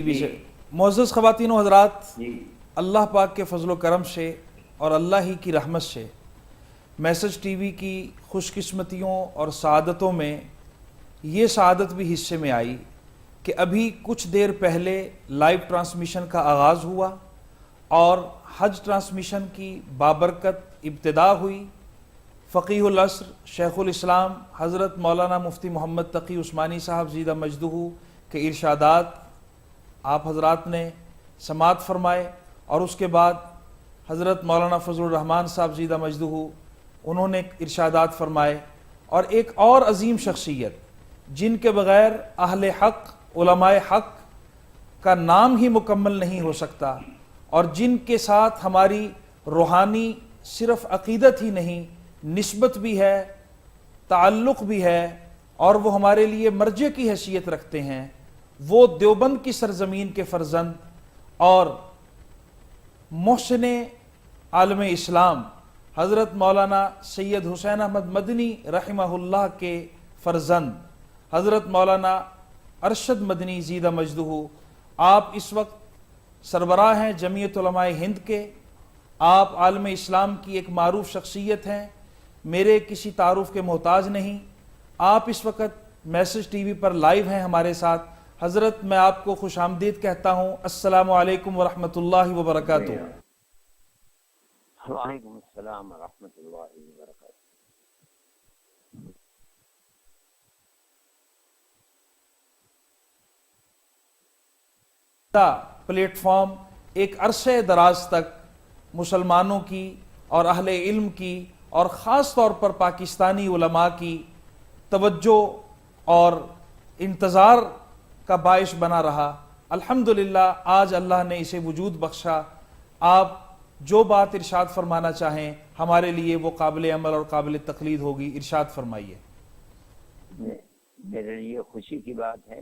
معزز خواتین و حضرات، اللہ پاک کے فضل و کرم سے اور اللہ ہی کی رحمت سے میسج ٹی وی کی خوش قسمتیوں اور سعادتوں میں یہ سعادت بھی حصے میں آئی کہ ابھی کچھ دیر پہلے لائیو ٹرانسمیشن کا آغاز ہوا اور حج ٹرانسمیشن کی بابرکت ابتدا ہوئی۔ فقیہ العصر شیخ الاسلام حضرت مولانا مفتی محمد تقی عثمانی صاحب زیدہ مجدہ کے ارشادات آپ حضرات نے سماعت فرمائے، اور اس کے بعد حضرت مولانا فضل الرحمان صاحب زیدہ مجدہ انہوں نے ارشادات فرمائے، اور ایک اور عظیم شخصیت جن کے بغیر اہل حق علماء حق کا نام ہی مکمل نہیں ہو سکتا، اور جن کے ساتھ ہماری روحانی صرف عقیدت ہی نہیں، نسبت بھی ہے، تعلق بھی ہے، اور وہ ہمارے لیے مرجع کی حیثیت رکھتے ہیں، وہ دیوبند کی سرزمین کے فرزند اور محسن عالم اسلام حضرت مولانا سید حسین احمد مدنی رحمہ اللہ کے فرزند حضرت مولانا ارشد مدنی زیدہ مجدہ، آپ اس وقت سربراہ ہیں جمعیت علماء ہند کے، آپ عالم اسلام کی ایک معروف شخصیت ہیں، میرے کسی تعارف کے محتاج نہیں، آپ اس وقت میسج ٹی وی پر لائیو ہیں ہمارے ساتھ۔ حضرت میں آپ کو خوش آمدید کہتا ہوں، السلام علیکم ورحمۃ اللہ وبرکاتہ۔ وعلیکم السلام ورحمۃ اللہ وبرکاتہ۔ پلیٹ فارم ایک عرصے دراز تک مسلمانوں کی اور اہل علم کی اور خاص طور پر پاکستانی علماء کی توجہ اور انتظار کا باعث بنا رہا۔ الحمدللہ آج اللہ نے اسے وجود بخشا۔ آپ جو بات ارشاد فرمانا چاہیں ہمارے لیے وہ قابل عمل اور قابل تقلید ہوگی، ارشاد فرمائیے۔ میرے لیے خوشی کی بات ہے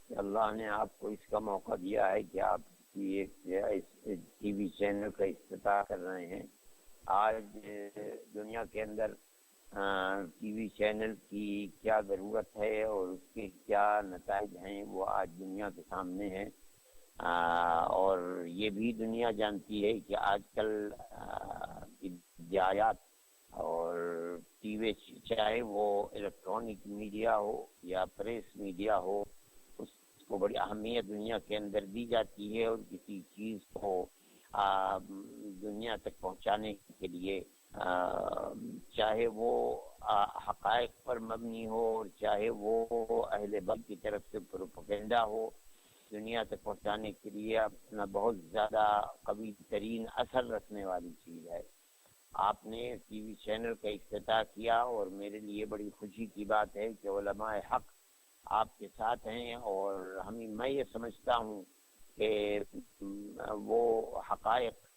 کہ اللہ نے آپ کو اس کا موقع دیا ہے کہ آپ کی ایک ٹی وی چینل کا افتتاح کر رہے ہیں۔ آج دنیا کے اندر ٹی وی چینل کی کیا ضرورت ہے اور اس کے کیا نتائج ہیں وہ آج دنیا کے سامنے ہیں، اور یہ بھی دنیا جانتی ہے کہ آج کل جایات اور ٹی وی چاہے وہ الیکٹرانک میڈیا ہو یا پریس میڈیا ہو، اس کو بڑی اہمیت دنیا کے اندر دی جاتی ہے، اور کسی چیز کو دنیا تک پہنچانے کے لیے چاہے وہ حقائق پر مبنی ہو اور چاہے وہ اہل بیت کی طرف سے پروپیگنڈا ہو، دنیا تک پہنچانے کے لیے اپنا بہت زیادہ قوی ترین اثر رکھنے والی چیز ہے۔ آپ نے ٹی وی چینل کا افتتاح کیا، اور میرے لیے بڑی خوشی کی بات ہے کہ علماء حق آپ کے ساتھ ہیں، اور میں یہ سمجھتا ہوں کہ وہ حقائق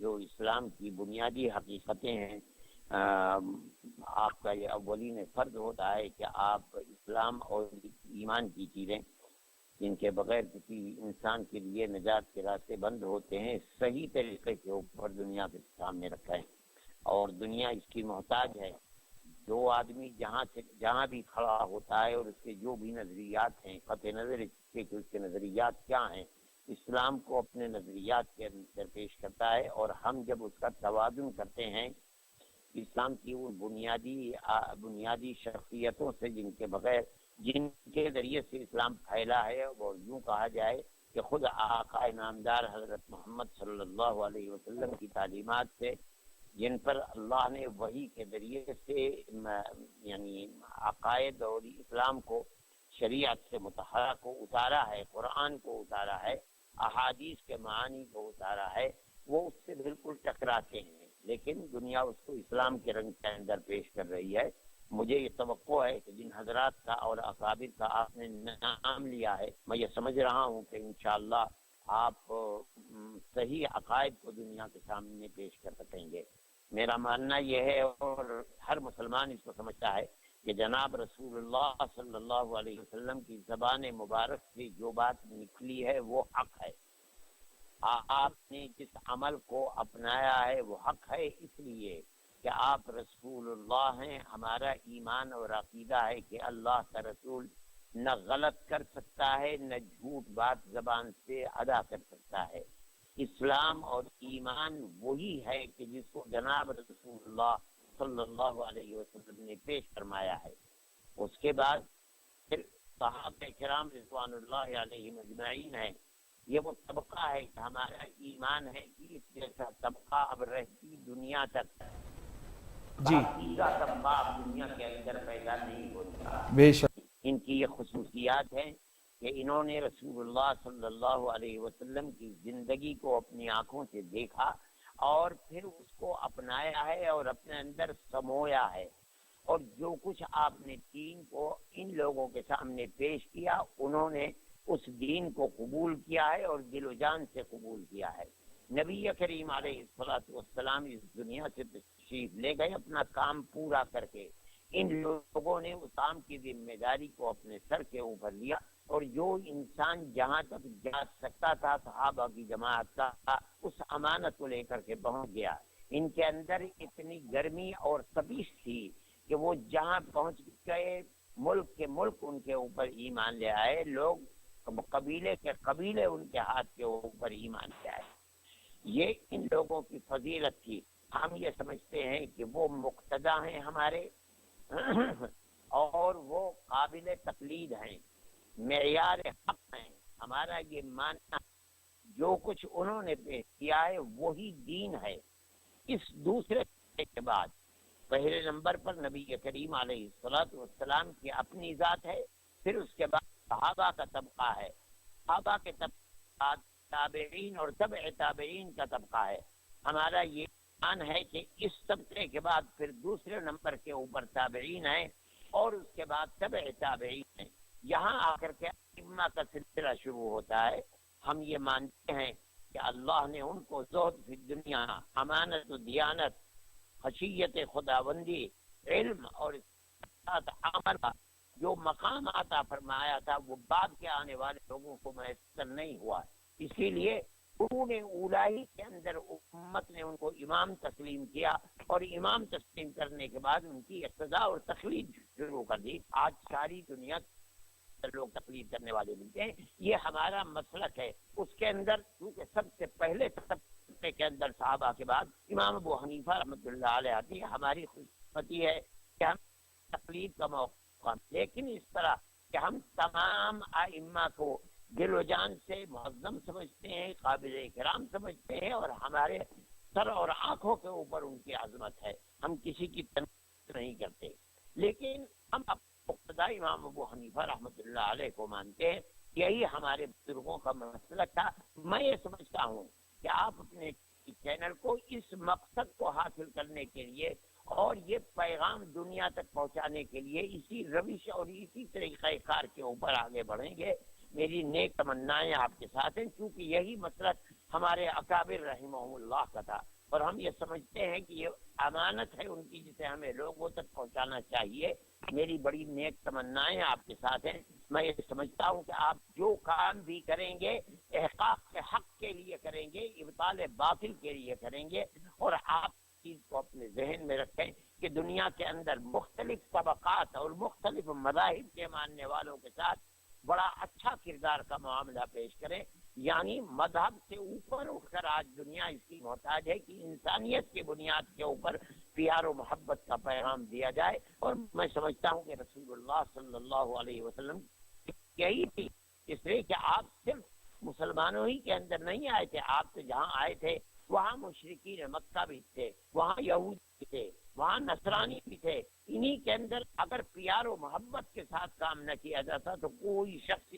جو اسلام کی بنیادی حقیقتیں ہیں، آپ کا یہ اولین فرض ہوتا ہے کہ آپ اسلام اور ایمان کی چیزیں جن کے بغیر کسی انسان کے لیے نجات کے راستے بند ہوتے ہیں، صحیح طریقے کے اوپر دنیا کے سامنے رکھیں، اور دنیا اس کی محتاج ہے۔ جو آدمی جہاں بھی کھڑا ہوتا ہے اور اس کے جو بھی نظریات ہیں، قطع نظر اس کے کہ اس کے نظریات کیا ہیں، اسلام کو اپنے نظریات کے اندر پیش کرتا ہے، اور ہم جب اس کا توازن کرتے ہیں اسلام کی وہ بنیادی شخصیتوں سے جن کے ذریعے سے اسلام پھیلا ہے، اور یوں کہا جائے کہ خود آقا انعامدار حضرت محمد صلی اللہ علیہ وسلم کی تعلیمات سے، جن پر اللہ نے وحی کے ذریعے سے یعنی عقائد اور اسلام کو، شریعت سے مطہرہ کو اتارا ہے، قرآن کو اتارا ہے، احادیث کے معانی کو اتارا ہے، وہ اس سے بالکل ٹکراتے ہیں، لیکن دنیا اس کو اسلام کے رنگ کے اندر پیش کر رہی ہے۔ مجھے یہ توقع ہے کہ جن حضرات کا اور اکابر کا آپ نے نام لیا ہے، میں یہ سمجھ رہا ہوں کہ انشاءاللہ آپ صحیح عقائد کو دنیا کے سامنے پیش کر سکیں گے۔ میرا ماننا یہ ہے، اور ہر مسلمان اس کو سمجھتا ہے، کہ جناب رسول اللہ صلی اللہ علیہ وسلم کی زبان مبارک سے جو بات نکلی ہے وہ حق ہے۔ آپ نے جس عمل کو اپنایا ہے وہ حق ہے، اس لیے کہ آپ رسول اللہ ہیں۔ ہمارا ایمان اور عقیدہ ہے کہ اللہ کا رسول نہ غلط کر سکتا ہے، نہ جھوٹ بات زبان سے ادا کر سکتا ہے۔ اسلام اور ایمان وہی ہے کہ جس کو جناب رسول اللہ صلی اللہ علیہ وسلم نے پیش فرمایا ہے۔ اس کے بعد پھر صحابہ کرام رضوان اللہ علیہم اجمعین ہیں۔ یہ وہ طبقہ ہے کہ ہمارا ایمان ہے کہ اس جیسا طبقہ اب رہتی دنیا تک باقیہ طبقہ اب دنیا کے اندر پیدا نہیں ہوتا۔ بے شک ان کی یہ خصوصیات ہیں کہ انہوں نے رسول اللہ صلی اللہ علیہ وسلم کی زندگی کو اپنی آنکھوں سے دیکھا اور پھر اس کو اپنایا ہے اور اپنے اندر سمویا ہے، اور جو کچھ آپ نے دین کو ان لوگوں کے سامنے پیش کیا انہوں نے اس دین کو قبول کیا ہے اور دل و جان سے قبول کیا ہے۔ نبی کریم علیہ الصلوۃ والسلام اس دنیا سے تشریف لے گئے اپنا کام پورا کر کے۔ ان لوگوں نے اس کام کی ذمہ داری کو اپنے سر کے اوپر لیا، اور جو انسان جہاں تک جا سکتا تھا صحابہ کی جماعت کا اس امانت کو لے کر کے پہنچ گیا۔ ان کے اندر اتنی گرمی اور تپش تھی کہ وہ جہاں پہنچ گئے ملک کے ملک ان کے اوپر ایمان لے آئے، لوگ قبیلے کے قبیلے ان کے ہاتھ کے اوپر ایمان لے آئے۔ یہ ان لوگوں کی فضیلت تھی۔ ہم یہ سمجھتے ہیں کہ وہ مقتدا ہیں ہمارے اور وہ قابل تقلید ہیں، معیار حق ہیں۔ ہمارا یہ ماننا جو کچھ انہوں نے پیش کیا ہے وہی دین ہے۔ اس دوسرے کے بعد پہلے نمبر پر نبی کریم علیہ الصلوۃ والسلام کی اپنی ذات ہے، پھر اس کے بعد صحابہ کا طبقہ ہے، صحابہ کے طبقہ تابعین اور تبع تابعین کا طبقہ ہے۔ ہمارا یہ ایمان ہے کہ اس طبقے کے بعد پھر دوسرے نمبر کے اوپر تابعین ہیں اور اس کے بعد تبع تابعین ہیں۔ یہاں آ کر کے ائمہ کا سلسلہ شروع ہوتا ہے۔ ہم یہ مانتے ہیں کہ اللہ نے ان کو زہد فی دنیا، امانت و دیانت، خشیت خداوندی، علم اور عمل کا جو مقام عطا فرمایا تھا وہ بعد کے آنے والے لوگوں کو میسر نہیں ہوا۔ اسی لیے قرون اولائی کے اندر امت نے ان کو امام تسلیم کیا، اور امام تسلیم کرنے کے بعد ان کی اقتداء اور تقلید شروع کر دی۔ آج ساری دنیا لوگ تقلید کرنے والے ملتے ہیں، یہ ہمارا مسلک ہے۔ اس کے اندر کیونکہ سب سے پہلے طبقے کے اندر صحابہ کے بعد امام ابو حنیفہ رحمۃ اللہ علیہ آتی ہے۔ ہماری خوش قسمتی ہے کہ ہم تقلید کا موقع، لیکن اس طرح کہ ہم تمام ائمہ کو دل و جان سے معظم سمجھتے ہیں، قابل احترام سمجھتے ہیں، اور ہمارے سر اور آنکھوں کے اوپر ان کی عظمت ہے۔ ہم کسی کی تنقید نہیں کرتے، لیکن ہم مقتدا امام ابو حنیفہ رحمۃ اللہ علیہ کو مانتے ہیں۔ یہی ہمارے بزرگوں کا مسلک تھا۔ میں یہ سمجھتا ہوں کہ آپ اپنے چینل کو اس مقصد کو حاصل کرنے کے لیے اور یہ پیغام دنیا تک پہنچانے کے لیے اسی روش اور اسی طریقہ کار کے اوپر آگے بڑھیں گے۔ میری نیک تمنائیں آپ کے ساتھ ہیں، کیونکہ یہی مسلک ہمارے اکابر رحمہم اللہ کا تھا، اور ہم یہ سمجھتے ہیں کہ یہ امانت ہے ان کی جسے ہمیں لوگوں تک پہنچانا چاہیے۔ میری بڑی نیک تمنائیں آپ کے ساتھ ہیں۔ میں یہ سمجھتا ہوں کہ آپ جو کام بھی کریں گے احقاق کے حق کے لیے کریں گے، ابطال باطل کے لیے کریں گے، اور آپ چیز کو اپنے ذہن میں رکھیں کہ دنیا کے اندر مختلف طبقات اور مختلف مذاہب کے ماننے والوں کے ساتھ بڑا اچھا کردار کا معاملہ پیش کریں۔ یعنی مذہب سے اوپر اٹھ کر آج دنیا اس کی محتاج ہے کہ انسانیت کی بنیاد کے اوپر پیار و محبت کا پیغام دیا جائے، اور میں سمجھتا ہوں کہ رسول اللہ صلی اللہ علیہ وسلم یہی تھی، اس لیے کہ آپ صرف مسلمانوں ہی کے اندر نہیں آئے تھے، آپ تو جہاں آئے تھے وہاں مشرکین مکہ بھی تھے، وہاں یہود بھی تھے، وہاں نصرانی بھی تھے۔ انہی کے اندر اگر پیار و محبت کے ساتھ کام نہ کیا جاتا تو کوئی شخص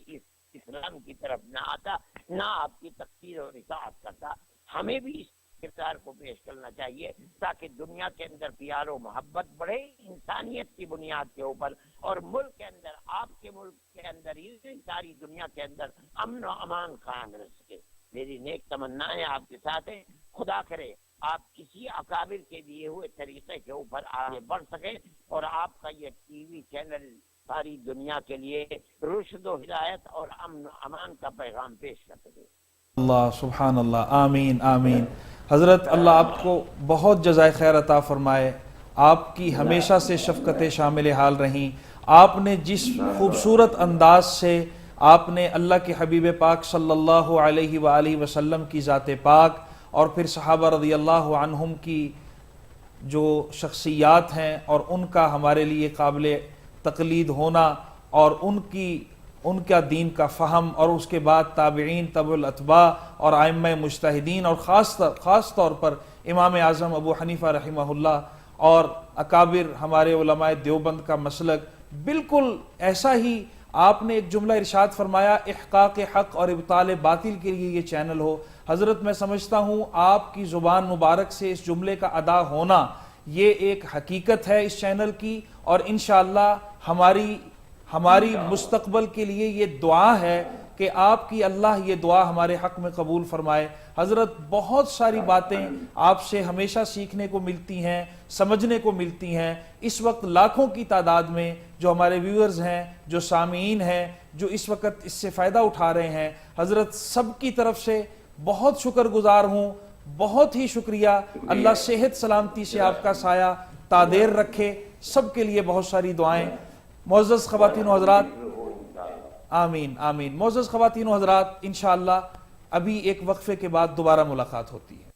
اسلام کی طرف نہ آتا، نہ آپ کی تقسیر اور اطاعت کرتا۔ ہمیں بھی اس کردار کو پیش کرنا چاہیے تاکہ دنیا کے اندر پیار و محبت بڑھے انسانیت کی بنیاد کے اوپر، اور ملک کے اندر، آپ کے ملک کے اندر ہی ساری دنیا کے اندر امن و امان قائم رہ سکے۔ میری نیک تمنائیں آپ کے ساتھ ہیں۔ خدا کرے آپ کسی اکابر کے دیے ہوئے طریقے کے اوپر آگے بڑھ سکیں، اور آپ کا یہ ٹی وی چینل ساری دنیا کے لیے رشد و ہدایت اور امن و امان کا پیغام پیش کر سکے۔ اللہ سبحان اللہ، آمین آمین۔ حضرت اللہ آپ کو بہت جزائے خیر عطا فرمائے۔ آپ کی ہمیشہ سے شفقت شامل حال رہیں، آپ نے جس خوبصورت انداز سے آپ نے اللہ کے حبیب پاک صلی اللہ علیہ وآلہ وسلم کی ذات پاک اور پھر صحابہ رضی اللہ عنہم کی جو شخصیات ہیں اور ان کا ہمارے لیے قابل تقلید ہونا اور ان کا دین کا فہم، اور اس کے بعد تابعین، تبع الاتباع اور ائمہ مجتہدین، اور خاص طور پر امام اعظم ابو حنیفہ رحمہ اللہ اور اکابر ہمارے علماء دیوبند کا مسلک، بالکل ایسا ہی آپ نے ایک جملہ ارشاد فرمایا احقاق حق اور ابطال باطل کے لیے یہ چینل ہو۔ حضرت میں سمجھتا ہوں آپ کی زبان مبارک سے اس جملے کا ادا ہونا یہ ایک حقیقت ہے اس چینل کی، اور انشاءاللہ ہماری مستقبل کے لیے یہ دعا ہے کہ آپ کی اللہ یہ دعا ہمارے حق میں قبول فرمائے۔ حضرت بہت ساری باتیں آپ سے ہمیشہ سیکھنے کو ملتی ہیں، سمجھنے کو ملتی ہیں۔ اس وقت لاکھوں کی تعداد میں جو ہمارے ویورز ہیں، جو سامعین ہیں، جو اس وقت اس سے فائدہ اٹھا رہے ہیں، حضرت سب کی طرف سے بہت شکر گزار ہوں، بہت ہی شکریہ۔ اللہ صحت سلامتی سے آپ کا سایہ تادیر رکھے، سب کے لیے بہت ساری دعائیں۔ معزز خواتین و حضرات، آمین آمین۔ معزز خواتین و حضرات، انشاءاللہ ابھی ایک وقفے کے بعد دوبارہ ملاقات ہوتی ہے۔